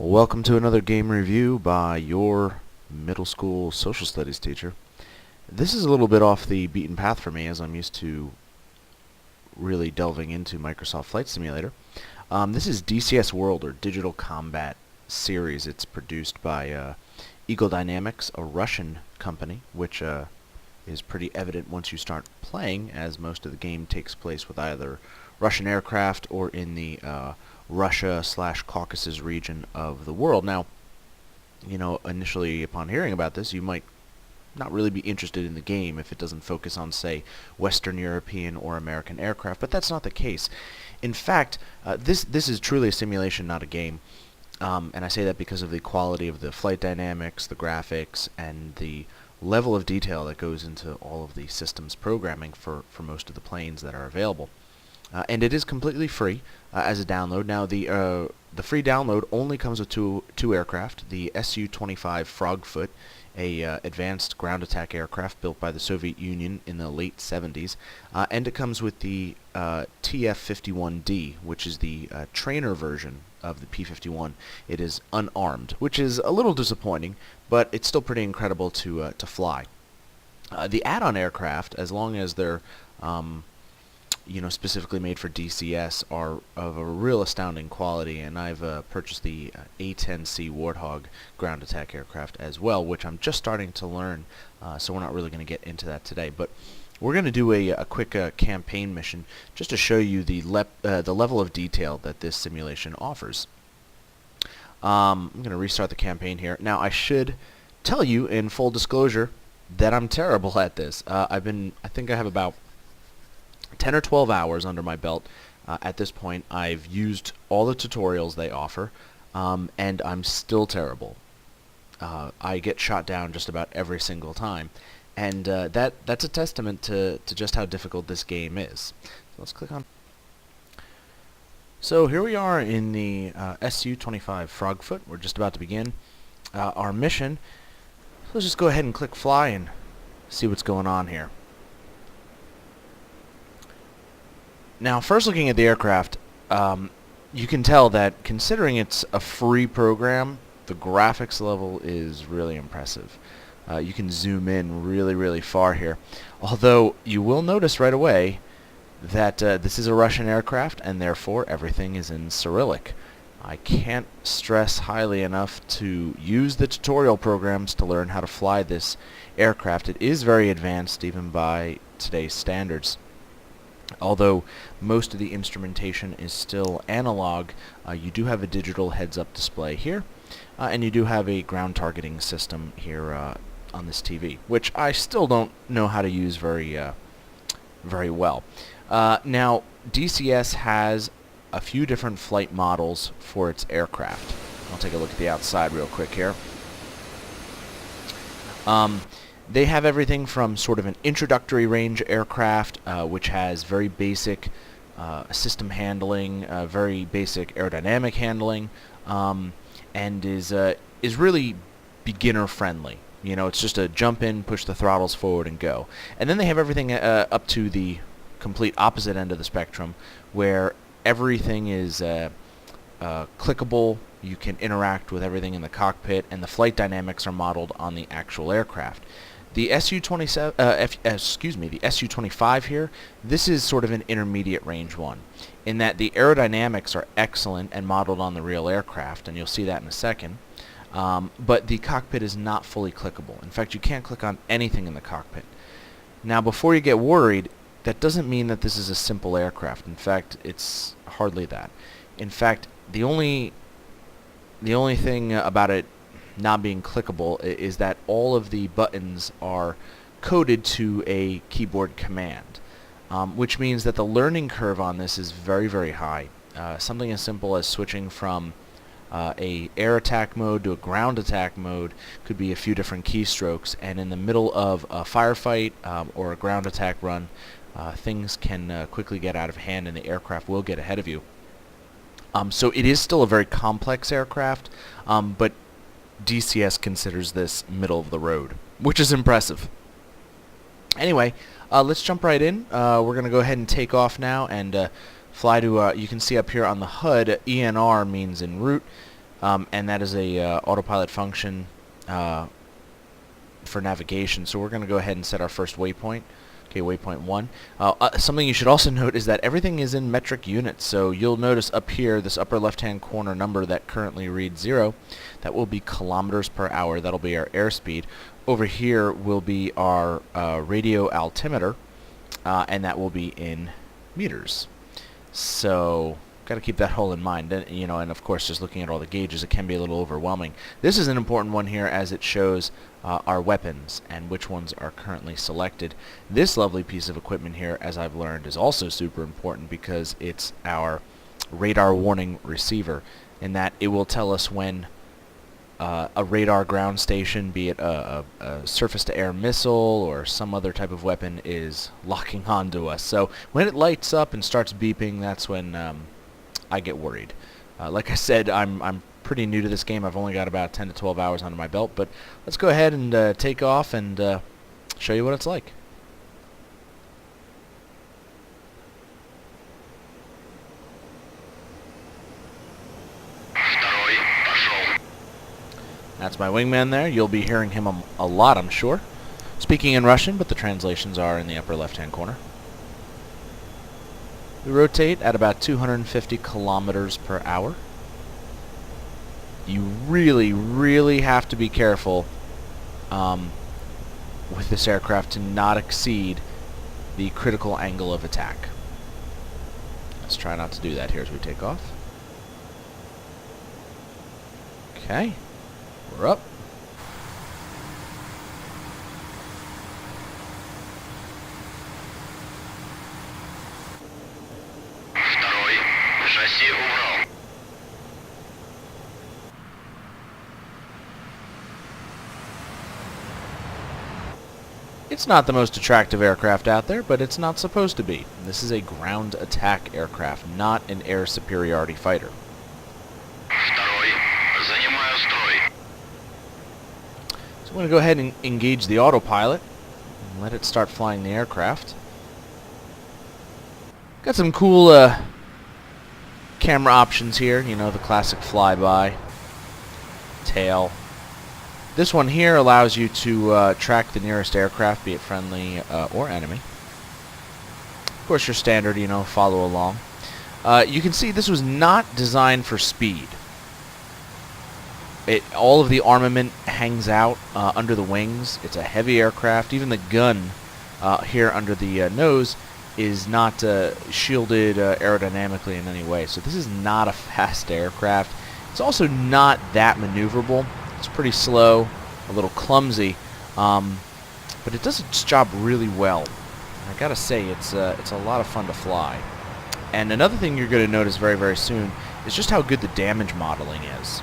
Welcome to another game review by your middle school social studies teacher. This is a little bit off the beaten path for me as I'm used to really delving into Microsoft Flight Simulator. This is DCS World, or Digital Combat Series. It's produced by Eagle Dynamics, a Russian company, which is pretty evident once you start playing, as most of the game takes place with either Russian aircraft or in the Russia/Caucasus region of the world. Now, initially upon hearing about this, you might not really be interested in the game if it doesn't focus on, say, Western European or American aircraft, but that's not the case. In fact, this is truly a simulation, not a game. And I say that because of the quality of the flight dynamics, the graphics, and the level of detail that goes into all of the systems programming for most of the planes that are available. And it is completely free as a download. Now, the free download only comes with two aircraft: the Su-25 Frogfoot, a advanced ground attack aircraft built by the Soviet Union in the late 70s, and it comes with the TF-51D, which is the trainer version of the P-51. It is unarmed, which is a little disappointing, but it's still pretty incredible to fly. The add-on aircraft, as long as they're specifically made for DCS, are of a real astounding quality, and I've purchased the A-10C Warthog ground attack aircraft as well, which I'm just starting to learn, so we're not really going to get into that today. But we're going to do a quick campaign mission just to show you the level of detail that this simulation offers. I'm going to restart the campaign here. Now, I should tell you in full disclosure that I'm terrible at this. I think I have about 10 or 12 hours under my belt at this point. I've used all the tutorials they offer, and I'm still terrible. I get shot down just about every single time, and that's a testament to just how difficult this game is. So let's click on. So here we are in the Su-25 Frogfoot. We're just about to begin our mission. So let's just go ahead and click fly and see what's going on here. Now, first looking at the aircraft, you can tell that considering it's a free program, the graphics level is really impressive. You can zoom in really, really far here. Although, you will notice right away that this is a Russian aircraft, and therefore everything is in Cyrillic. I can't stress highly enough to use the tutorial programs to learn how to fly this aircraft. It is very advanced, even by today's standards. Although most of the instrumentation is still analog, you do have a digital heads-up display here, and you do have a ground targeting system here on this TV, which I still don't know how to use very well. Now, DCS has a few different flight models for its aircraft. I'll take a look at the outside real quick here. They have everything from sort of an introductory range aircraft, which has very basic system handling, very basic aerodynamic handling, and is really beginner friendly. It's just a jump in, push the throttles forward, and go. And then they have everything up to the complete opposite end of the spectrum, where everything is clickable. You can interact with everything in the cockpit, and the flight dynamics are modeled on the actual aircraft. The the Su-25 here, this is sort of an intermediate range one, in that the aerodynamics are excellent and modeled on the real aircraft, and you'll see that in a second. But the cockpit is not fully clickable. In fact, you can't click on anything in the cockpit. Now, before you get worried, that doesn't mean that this is a simple aircraft. In fact, it's hardly that. In fact, the only thing about it not being clickable is that all of the buttons are coded to a keyboard command, which means that the learning curve on this is very, very high. Something as simple as switching from a air attack mode to a ground attack mode could be a few different keystrokes, and in the middle of a firefight or a ground attack run, things can quickly get out of hand, and the aircraft will get ahead of you. So it is still a very complex aircraft, but DCS considers this middle of the road, which is impressive. Anyway, let's jump right in. We're going to go ahead and take off now and fly to, you can see up here on the HUD, ENR means en route. and that is a autopilot function for navigation. So we're going to go ahead and set our first waypoint. Okay, waypoint 1. Something you should also note is that everything is in metric units. So you'll notice up here, this upper left-hand corner number that currently reads 0, that will be kilometers per hour. That'll be our airspeed. Over here will be our radio altimeter, and that will be in meters. So got to keep that whole in mind. And, you know, and of course, just looking at all the gauges, it can be a little overwhelming. This is an important one here as it shows our weapons and which ones are currently selected. This lovely piece of equipment here, as I've learned, is also super important because it's our radar warning receiver, in that it will tell us when a radar ground station, be it a surface-to-air missile or some other type of weapon, is locking onto us. So when it lights up and starts beeping, that's when I get worried. Like I said, I'm pretty new to this game. I've only got about 10 to 12 hours under my belt, but let's go ahead and take off and show you what it's like. That's my wingman there. You'll be hearing him a lot, I'm sure. Speaking in Russian, but the translations are in the upper left-hand corner. We rotate at about 250 kilometers per hour. You really, really have to be careful with this aircraft to not exceed the critical angle of attack. Let's try not to do that here as we take off. Okay. We're up. It's not the most attractive aircraft out there, but it's not supposed to be. This is a ground attack aircraft, not an air superiority fighter. So I'm going to go ahead and engage the autopilot and let it start flying the aircraft. Got some cool camera options here, you know, the classic flyby, tail. This one here allows you to track the nearest aircraft, be it friendly or enemy. Of course, your standard, you know, follow along. You can see this was not designed for speed. All of the armament hangs out under the wings. It's a heavy aircraft. Even the gun here under the nose is not shielded aerodynamically in any way. So this is not a fast aircraft. It's also not that maneuverable. It's pretty slow, a little clumsy, but it does its job really well. I gotta say, it's a lot of fun to fly. And another thing you're going to notice very, very soon is just how good the damage modeling is.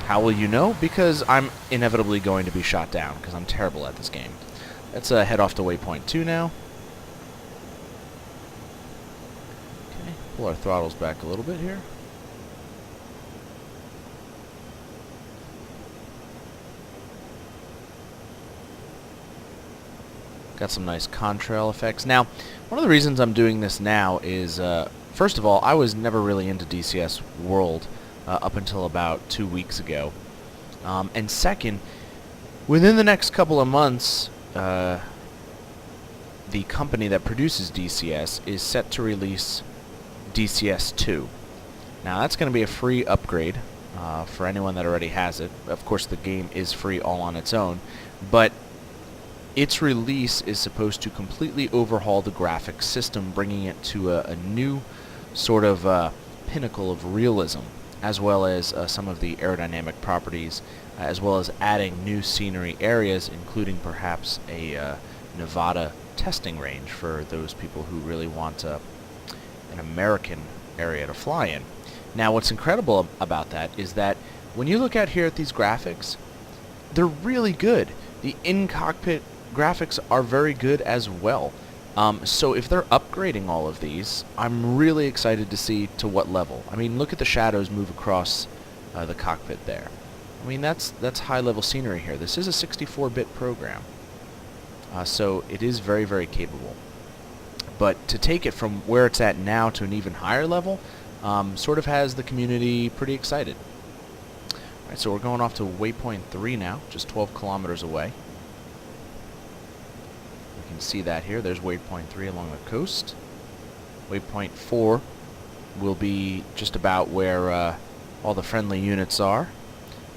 How will you know? Because I'm inevitably going to be shot down, because I'm terrible at this game. Let's head off to waypoint 2 now. Okay, pull our throttles back a little bit here. Got some nice contrail effects. Now, one of the reasons I'm doing this now is, first of all, I was never really into DCS World up until about 2 weeks ago. And second, within the next couple of months, the company that produces DCS is set to release DCS 2. Now, that's going to be a free upgrade for anyone that already has it. Of course, the game is free all on its own, but its release is supposed to completely overhaul the graphics system, bringing it to a new sort of pinnacle of realism, as well as some of the aerodynamic properties, as well as adding new scenery areas, including perhaps a Nevada testing range for those people who really want an American area to fly in. Now, what's incredible about that is that when you look out here at these graphics, they're really good. The in-cockpit graphics are very good as well. So if they're upgrading all of these, I'm really excited to see to what level. I mean, look at the shadows move across the cockpit there. I mean, that's high-level scenery here. This is a 64-bit program, so it is very, very capable. But to take it from where it's at now to an even higher level, sort of has the community pretty excited. Alright, so we're going off to waypoint 3 now, just 12 kilometers away. You can see that here. There's waypoint 3 along the coast. Waypoint 4 will be just about where all the friendly units are.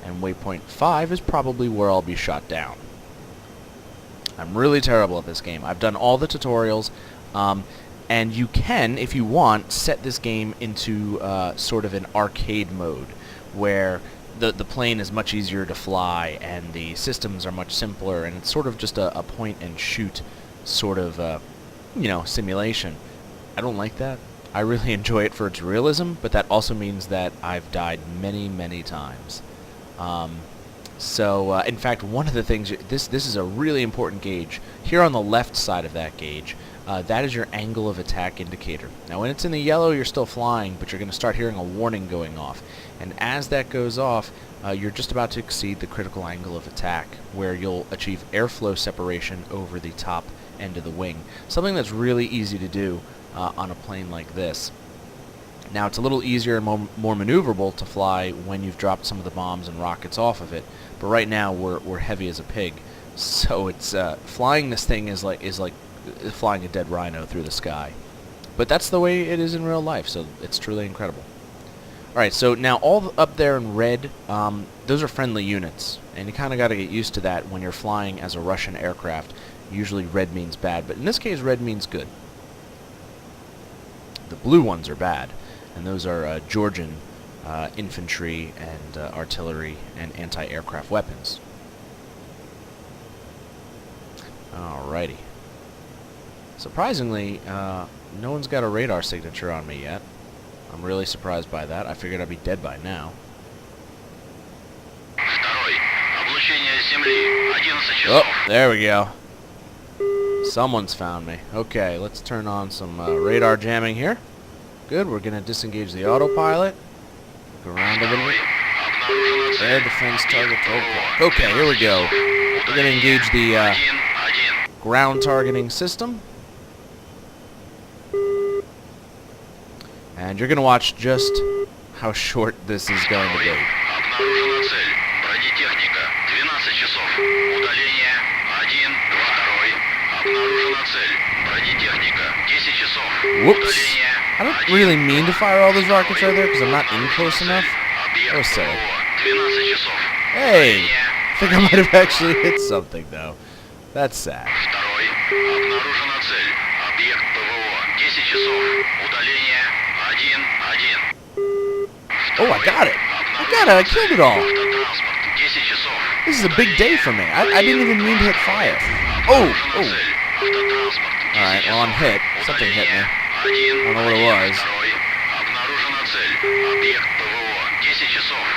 And waypoint 5 is probably where I'll be shot down. I'm really terrible at this game. I've done all the tutorials, and you can, if you want, set this game into sort of an arcade mode, where the plane is much easier to fly, and the systems are much simpler, and it's sort of just a point-and-shoot sort of, simulation. I don't like that. I really enjoy it for its realism, but that also means that I've died many, many times. In fact, one of the things, this is a really important gauge. Here on the left side of that gauge, that is your angle of attack indicator. Now when it's in the yellow, you're still flying, but you're going to start hearing a warning going off. And as that goes off, you're just about to exceed the critical angle of attack, where you'll achieve airflow separation over the top end of the wing. Something that's really easy to do on a plane like this. Now it's a little easier and more maneuverable to fly when you've dropped some of the bombs and rockets off of it, but right now we're heavy as a pig, so it's flying this thing is like flying a dead rhino through the sky. But that's the way it is in real life, so it's truly incredible. Alright, so now all up there in red, those are friendly units, and you kind of got to get used to that when you're flying as a Russian aircraft. Usually red means bad, but in this case red means good. The blue ones are bad, and those are Georgian infantry and artillery and anti-aircraft weapons. Alrighty. Surprisingly, no one's got a radar signature on me yet. I'm really surprised by that. I figured I'd be dead by now. Oh, there we go. Someone's found me. Okay, let's turn on some radar jamming here. Good, we're going to disengage the autopilot. Look around a little bit. Air defense target. Okay, here we go. We're going to engage the ground targeting system. And you're going to watch just how short this is going to be. Whoops. I don't really mean to fire all those rockets right there because I'm not in close enough. That was silly. Hey! I think I might have actually hit something, though. That's sad. Oh, I got it! I killed it all! This is a big day for me. I didn't even mean to hit fire. Oh! Alright, well, I'm hit. Something hit me. I don't know what it was.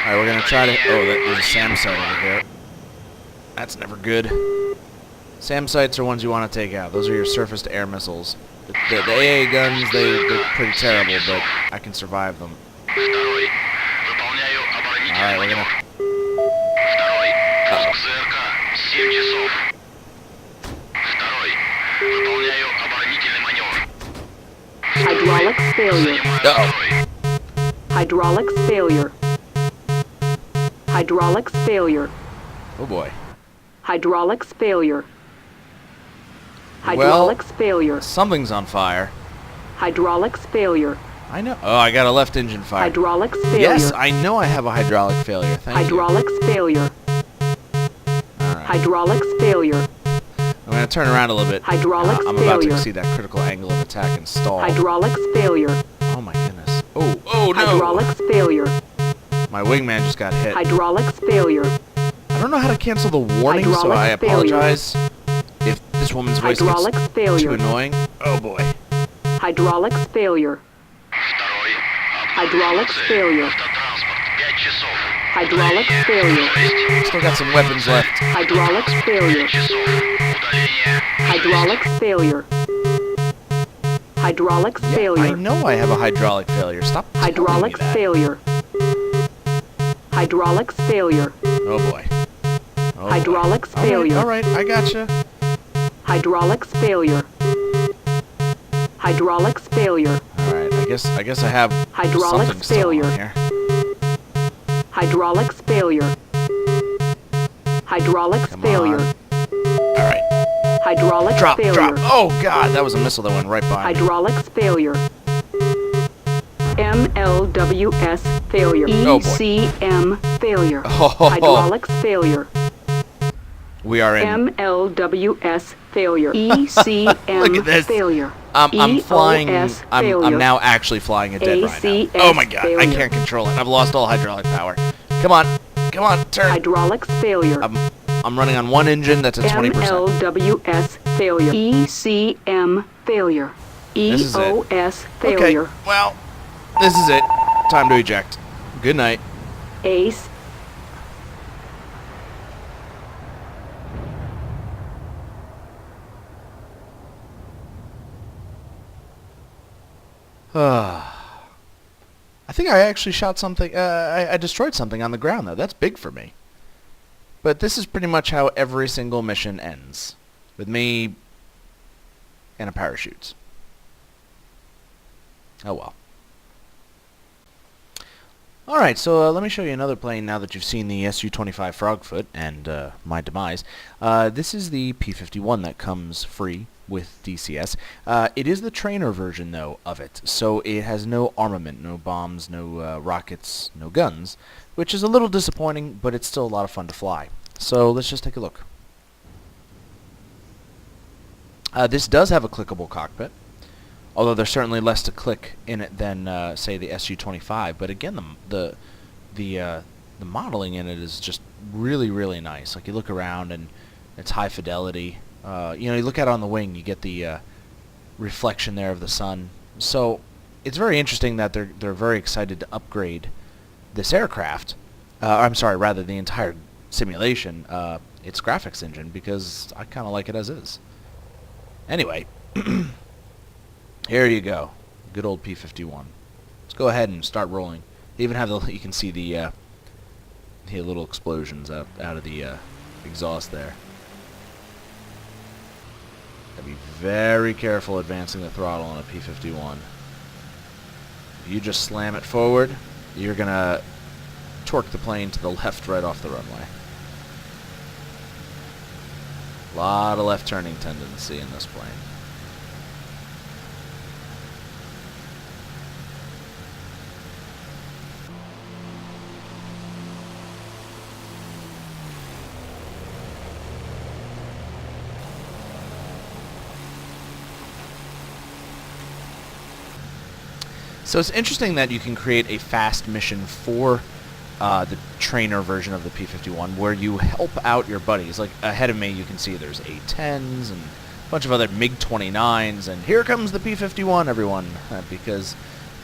Alright, we're gonna try to... Oh, there's a SAM site over here. That's never good. SAM sites are ones you want to take out. Those are your surface-to-air missiles. The AA guns, they're pretty terrible, but I can survive them. Alright, we're gonna... Hydraulics failure. Uh-oh. Hydraulics failure. Hydraulics failure. Oh boy. Hydraulics failure. Hydraulics Well, failure. something's on fire. Hydraulics failure. I know. Oh, I got a left engine fire. Hydraulics failure. Yes, I know I have a hydraulic failure. Thank Hydraulics failure. you. Alright. Hydraulics failure. I'm going to turn around a little bit. Hydraulics I'm about to failure. exceed that critical angle of attack and stall. Hydraulics failure. Oh my goodness. Oh no! Hydraulics failure. My wingman just got hit. Hydraulics failure. I don't know how to cancel the warning, so Hydraulics I failure. apologize if this woman's voice Hydraulics gets failure. too annoying. Oh boy. Hydraulics failure. Hydraulics failure. Hydraulics failure. Still got some weapons left. Hydraulics failure. Hydraulics failure. Hydraulics I failure. know I have a hydraulic failure. Stop Hydraulics telling me that. failure. Hydraulics failure. Oh boy. Oh Hydraulics boy. failure. Alright, I gotcha. Hydraulics failure. Hydraulics failure. Alright, I guess I have Hydraulics something still failure. on here. Hydraulics failure. Hydraulics Come failure. on. All right. Hydraulics Drop, failure. drop. Oh, God, that was a missile that went right by me. Hydraulics failure. MLWS failure. Oh, boy. ECM failure. Oh. Hydraulics failure. We are in... MLWS failure. ECM Look at this. failure. I'm flying... EOS I'm failure. now actually flying a dead rhino. ACS Oh, my God. I failure. can't control it. I've lost all hydraulic power. Come on. Come on, turn. Hydraulics failure. I'm running on one engine that's at 20%. MLWS failure. ECM failure. This is it. EOS failure. Okay, well, this is it. Time to eject. Good night. ACE. I think I actually shot something, I destroyed something on the ground, though. That's big for me. But this is pretty much how every single mission ends. With me and a parachute. Oh well. Alright, so let me show you another plane now that you've seen the Su-25 Frogfoot and my demise. This is the P-51 that comes free with DCS. It is the trainer version, though, of it. So it has no armament, no bombs, no rockets, no guns, which is a little disappointing, but it's still a lot of fun to fly. So let's just take a look. This does have a clickable cockpit, although there's certainly less to click in it than, say, the Su-25. But again, the modeling in it is just really, really nice. Like, you look around and it's high fidelity. You know, you look out on the wing, you get the reflection there of the sun. So it's very interesting that they're very excited to upgrade this aircraft. I'm sorry, rather the entire simulation, its graphics engine, because I kind of like it as is. Anyway, here you go. Good old P-51. Let's go ahead and start rolling. They even have you can see the little explosions out of the exhaust there. Gotta be very careful advancing the throttle on a P-51. If you just slam it forward, you're gonna torque the plane to the left right off the runway. A lot of left turning tendency in this plane. So it's interesting that you can create a fast mission for the trainer version of the P-51 where you help out your buddies. Like ahead of me you can see there's A-10s and a bunch of other MiG-29s, and here comes the P-51, everyone, because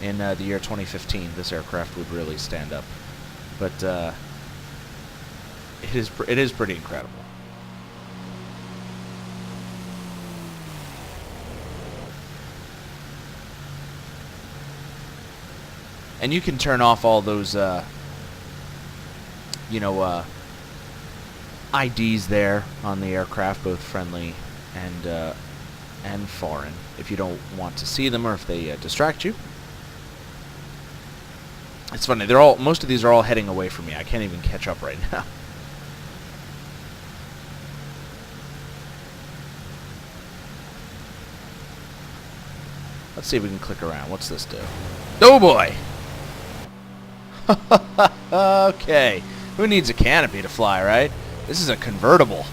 in the year 2015 this aircraft would really stand up. But it is pretty incredible. And you can turn off all those, IDs there on the aircraft, both friendly and foreign, if you don't want to see them or if they distract you. It's funny. Most of these are all heading away from me. I can't even catch up right now. Let's see if we can click around. What's this do? Oh boy! Okay, who needs a canopy to fly, right? This is a convertible.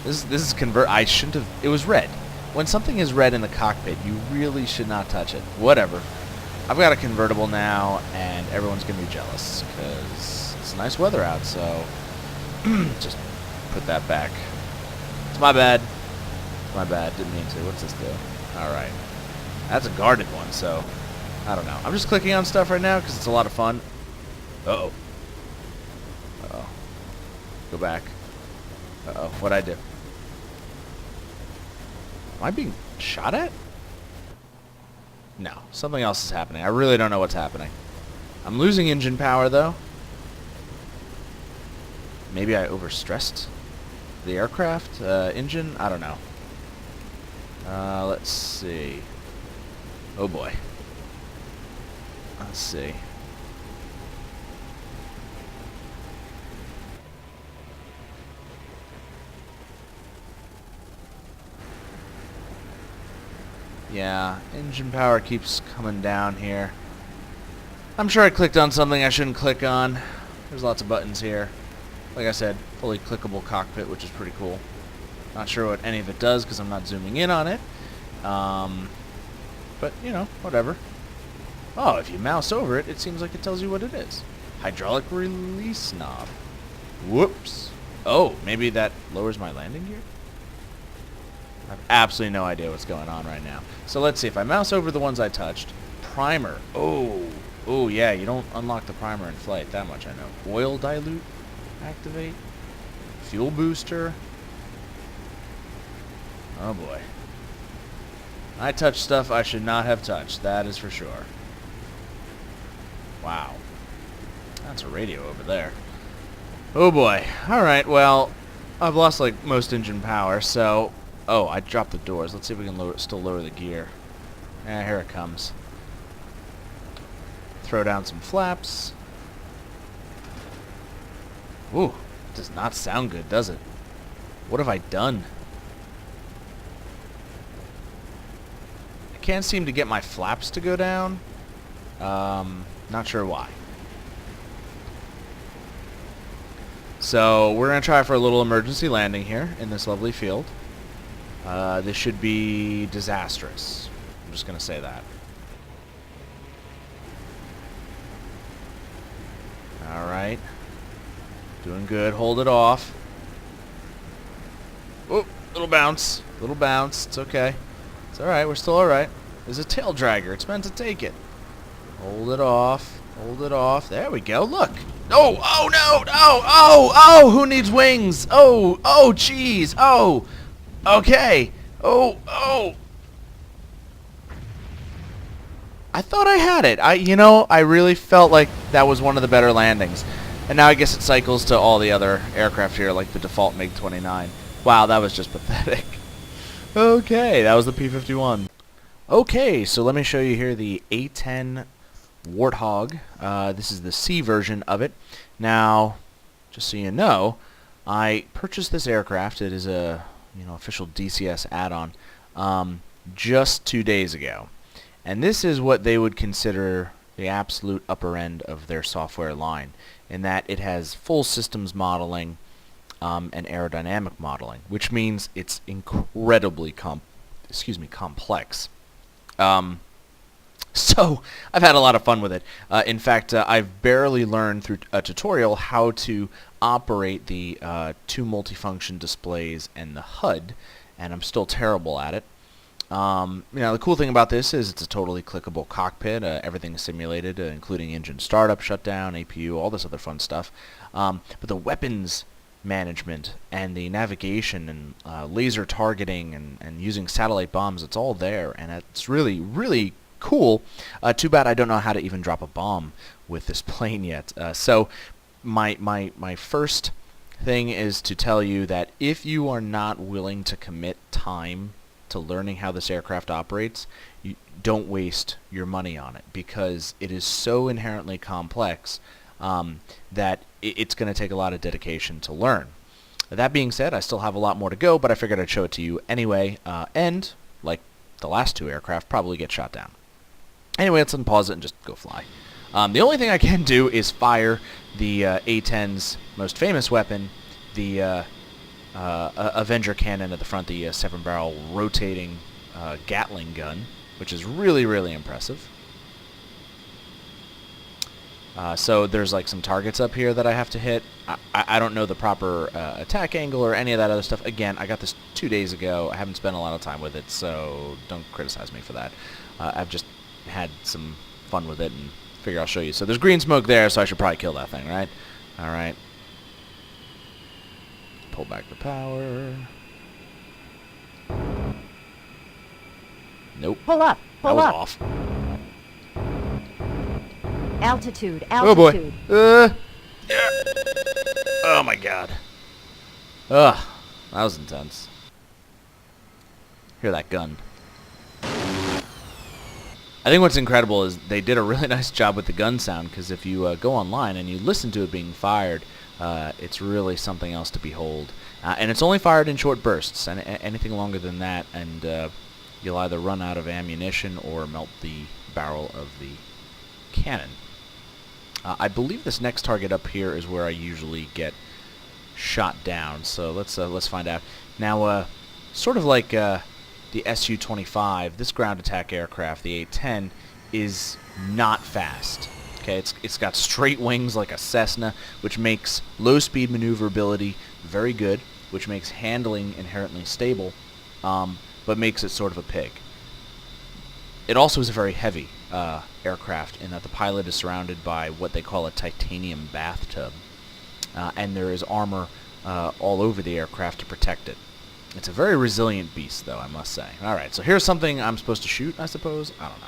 This is I shouldn't have. It was red. When something is red in the cockpit, you really should not touch it. Whatever. I've got a convertible now, and everyone's gonna be jealous because it's nice weather out. So just put that back. It's my bad. It's my bad. Didn't mean to. What's this do? All right. That's a guarded one, so I don't know. I'm just clicking on stuff right now because it's a lot of fun. Uh-oh. Uh-oh. Go back. Uh-oh. What'd I do? Am I being shot at? No. Something else is happening. I really don't know what's happening. I'm losing engine power, though. Maybe I overstressed the aircraft engine? I don't know. Let's see. Oh, boy. Let's see. Yeah, engine power keeps coming down here. I'm sure I clicked on something I shouldn't click on. There's lots of buttons here. Like I said, fully clickable cockpit, which is pretty cool. Not sure what any of it does because I'm not zooming in on it. But, you know, whatever. Oh, if you mouse over it, it seems like it tells you what it is. Hydraulic release knob. Whoops. Oh, maybe that lowers my landing gear? I have absolutely no idea what's going on right now. So let's see. If I mouse over the ones I touched. Primer. Oh. Oh, yeah, you don't unlock the primer in flight. That much I know. Oil dilute. Activate. Fuel booster. Oh, boy. I touched stuff I should not have touched. That is for sure. Wow. That's a radio over there. Oh, boy. Alright, well, I've lost, like, most engine power, so... Oh, I dropped the doors. Let's see if we can still lower the gear. Here it comes. Throw down some flaps. Ooh, it does not sound good, does it? What have I done? I can't seem to get my flaps to go down. Not sure why. So we're going to try for a little emergency landing here in this lovely field. This should be disastrous. I'm just going to say that. Alright. Doing good. Hold it off. Oh, little bounce. Little bounce. It's okay. It's alright. We're still alright. There's a tail dragger. It's meant to take it. Hold it off. Hold it off. There we go. Look. Oh, oh, no. Oh, oh, oh. Who needs wings? Oh, oh, jeez. Oh. Okay. Oh, oh. I thought I had it. I really felt like that was one of the better landings. And now I guess it cycles to all the other aircraft here, like the default MiG-29. Wow, that was just pathetic. Okay, that was the P-51. Okay, so let me show you here the A-10 Warthog. This is the C version of it. Now, just so you know, I purchased this aircraft. It is a official DCS add-on just 2 days ago. And this is what they would consider the absolute upper end of their software line, in that it has full systems modeling and aerodynamic modeling, which means it's incredibly complex. So I've had a lot of fun with it. In fact, I've barely learned through a tutorial how to operate the two multifunction displays and the HUD, and I'm still terrible at it. The cool thing about this is it's a totally clickable cockpit. Everything is simulated, including engine startup, shutdown, APU, all this other fun stuff. But the weapons management and the navigation and laser targeting and using satellite bombs, it's all there, and it's really, really cool. Too bad I don't know how to even drop a bomb with this plane yet. So my first thing is to tell you that if you are not willing to commit time to learning how this aircraft operates, you don't waste your money on it, because it is so inherently complex that it's going to take a lot of dedication to learn. That being said, I still have a lot more to go, but I figured I'd show it to you anyway, and, like the last two aircraft, probably get shot down. Anyway, let's unpause it and just go fly. The only thing I can do is fire the A-10's most famous weapon, the Avenger cannon at the front, the 7-barrel rotating Gatling gun, which is really, really impressive. So there's like some targets up here that I have to hit. I don't know the proper attack angle or any of that other stuff. Again, I got this 2 days ago. I haven't spent a lot of time with it, so don't criticize me for that. I've just had some fun with it and figure I'll show you. So there's green smoke there, so I should probably kill that thing, right? All right. Pull back the power. Nope. Pull up. Pull that up. was off. Altitude. Oh boy. Altitude. Oh my god. Ugh. That was intense. Hear that gun. I think what's incredible is they did a really nice job with the gun sound, because if you go online and you listen to it being fired, it's really something else to behold. And it's only fired in short bursts, and anything longer than that, and you'll either run out of ammunition or melt the barrel of the cannon. I believe this next target up here is where I usually get shot down, so let's find out. Now, sort of like the Su-25, this ground attack aircraft, the A-10, is not fast. Okay, it's got straight wings like a Cessna, which makes low-speed maneuverability very good, which makes handling inherently stable, but makes it sort of a pig. It also is a very heavy aircraft in that the pilot is surrounded by what they call a titanium bathtub, and there is armor all over the aircraft to protect it. It's a very resilient beast, though, I must say. Alright, so here's something I'm supposed to shoot, I suppose? I don't know.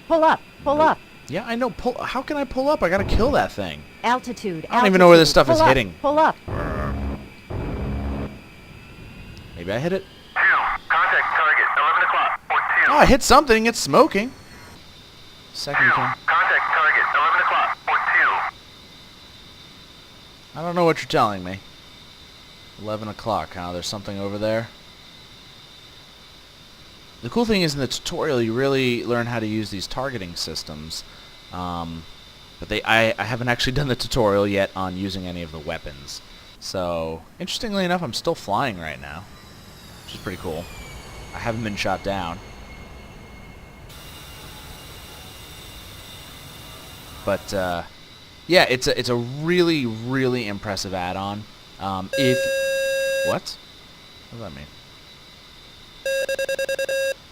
Pull up. Pull up. Yeah, I know. How can I pull up? I gotta kill that thing. Altitude. I don't even know where this stuff Pull is up, hitting. Pull up. Maybe I hit it. 2, contact target, 11 o'clock, or 2. Oh, I hit something. It's smoking. Second 2, count. contact target, 11 o'clock, or 2. I don't know what you're telling me. 11 o'clock, huh? There's something over there. The cool thing is in the tutorial you really learn how to use these targeting systems. But I haven't actually done the tutorial yet on using any of the weapons. So, interestingly enough, I'm still flying right now, which is pretty cool. I haven't been shot down. But, yeah, it's a really, really impressive add-on. What? What does that mean?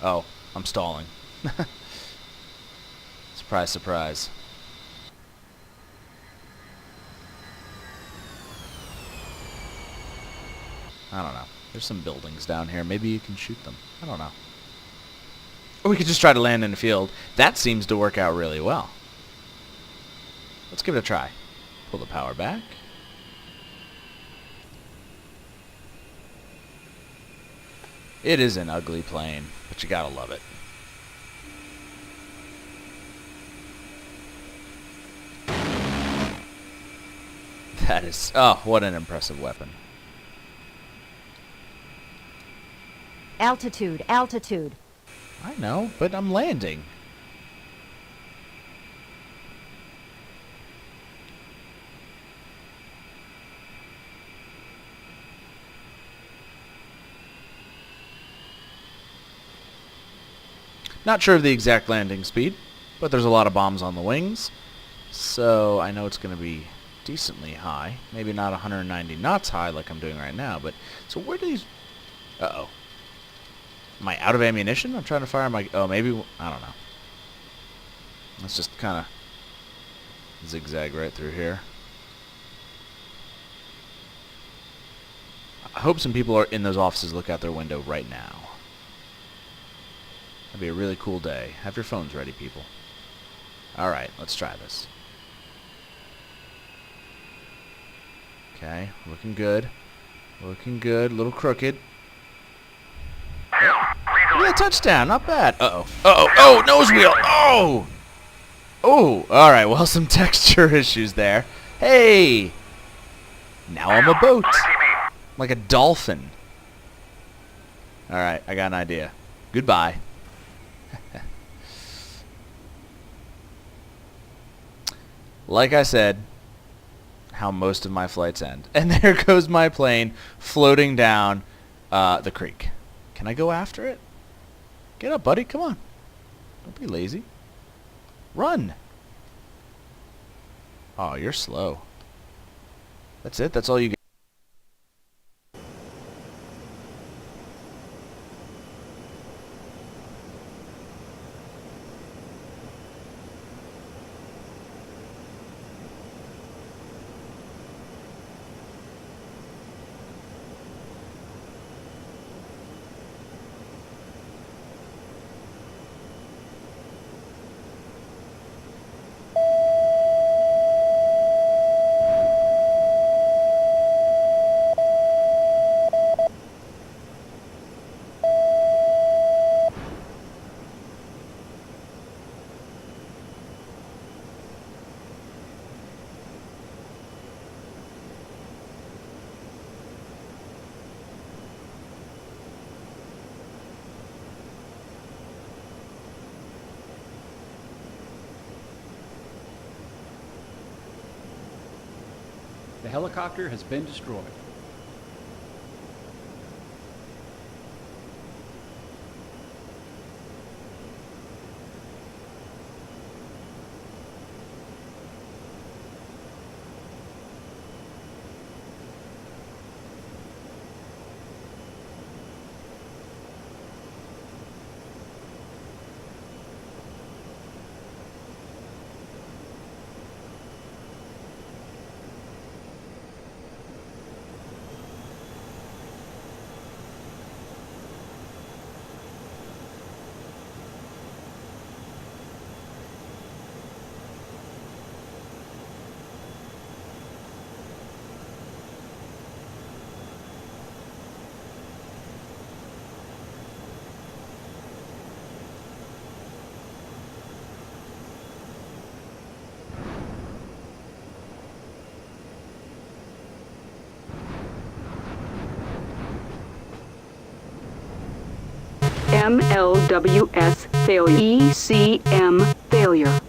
Oh, I'm stalling. Surprise, surprise. I don't know. There's some buildings down here. Maybe you can shoot them. I don't know. Or we could just try to land in the field. That seems to work out really well. Let's give it a try. Pull the power back. It is an ugly plane, but you gotta love it. That is... oh, what an impressive weapon. Altitude. Altitude. I know, but I'm landing. Not sure of the exact landing speed, but there's a lot of bombs on the wings, so I know it's going to be decently high. Maybe not 190 knots high like I'm doing right now, but... so where do these... uh-oh. Am I out of ammunition? I'm trying to fire my... oh, maybe... I don't know. Let's just kind of zigzag right through here. I hope some people are in those offices look out their window right now. That'd be a really cool day. Have your phones ready, people. Alright, let's try this. Okay, looking good. Looking good. A little crooked. Yeah, touchdown. Not bad. Uh-oh. Uh-oh. Oh, nose wheel. Oh! Oh, alright. Well, some texture issues there. Hey! Now I'm a boat. Like a dolphin. Alright, I got an idea. Goodbye. Like I said, how most of my flights end. And there goes my plane floating down the creek. Can I go after it? Get up, buddy. Come on. Don't be lazy. Run. Oh, you're slow. That's it? That's all you get? The helicopter has been destroyed. MLWS failure. ECM failure.